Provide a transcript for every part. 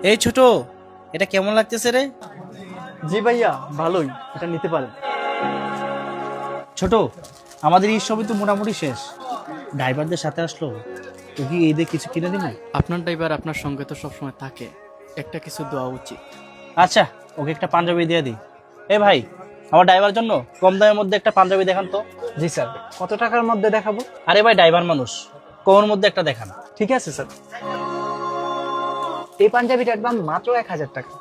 এই ছোট, এটা কেমন লাগতেছে রে? জি ভাইয়া, ভালোই, এটা নিতে পারেন। ছোট, আমাদের এই সবই তো মোটামুটি শেষ। ড্রাইভারদের সাথে আসলো, তো কি এই দিয়ে কিছু কিনে দিবি? আপনার ড্রাইভার আপনার সঙ্গে তো সবসময় থাকে, একটা কিছু দেওয়া উচিত। আচ্ছা, ওকে একটা পাঞ্জাবি দিয়ে দিই। এ ভাই, আমার ড্রাইভার জন্য কম দামের মধ্যে একটা পাঞ্জাবি দেখান তো। জি স্যার, কত টাকার মধ্যে দেখাবো? আরে ভাই, ড্রাইভার মানুষ, কমের মধ্যে একটা দেখান। ঠিক আছে স্যার, এই পাঞ্জাবিটার দাম মাত্র 1000 টাকা।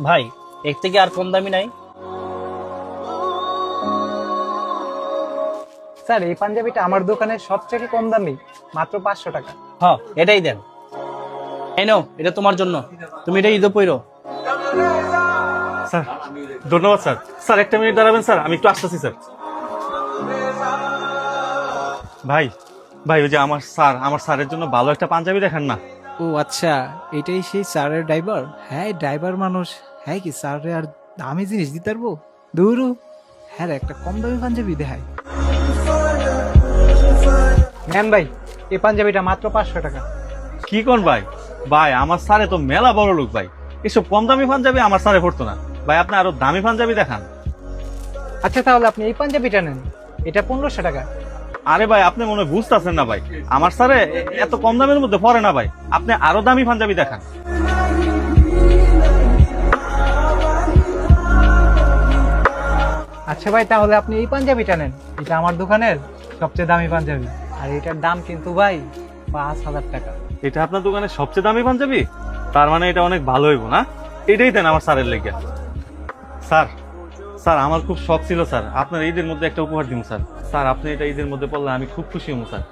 ভাই, এর থেকে আর কম দামি নাই? স্যার, এই পাঞ্জাবিটা আমার দোকানের সবথেকে কম দামি, মাত্র 500 টাকা। হ্যাঁ, এটাই দেন। এই নাও, এটা তোমার জন্য, তুমি এটা ঈদে পইরো। স্যার ধন্যবাদ স্যার। স্যার একটা মিনিট দাঁড়াবেন স্যার, আমি একটু আসতেছি স্যার। ভাই ভাই, ওই যে আমার স্যারের জন্য ভালো একটা পাঞ্জাবি দেখান না। ও আচ্ছা, এটাই সেই স্যারের ড্রাইভার। হ্যাঁ, ড্রাইভার মানুষ, হ্যাঁ কি স্যারে আর দামি জিনিস দিতে পারবো? দূরু, হ্যাঁ রে, একটা কম দামি পাঞ্জাবি দেখায়। নেন ভাই, এই পাঞ্জাবিটা মাত্র 500 টাকা। কি কোন ভাই? ভাই আমার স্যারে তো মেলা বড় লোক ভাই, এসব কম দামি পাঞ্জাবি আমার স্যারে পড়তো না ভাই, আপনি আরো দামি পাঞ্জাবি দেখান। আচ্ছা তাহলে আপনি এই পাঞ্জাবিটা নেন, এটা 1500 টাকা। আরে ভাই, আপনি মনে হয় বুঝতেছেন না ভাই, আমার স্যারে এত কম দামের মধ্যে পড়ে না ভাই, আপনি আরো দামি পাঞ্জাবি দেখান। আচ্ছা ভাই, তাহলে আপনি এই পাঞ্জাবিটা নেন, এটা আমার দোকানের সবচেয়ে দামি পাঞ্জাবি, আর এটার দাম কিন্তু ভাই 5000 টাকা। এটা আপনার দোকানে সবচেয়ে দামি পাঞ্জাবি? তার মানে এটা অনেক ভালো হইব না? এটাই দেন আমার স্যারের লেগে। স্যার স্যার, আমার খুব শখ ছিল স্যার আপনার ঈদের মধ্যে একটা উপহার দিব স্যার। স্যার আপনি এটা ঈদের মধ্যে পড়লে আমি খুব খুশি হব স্যার।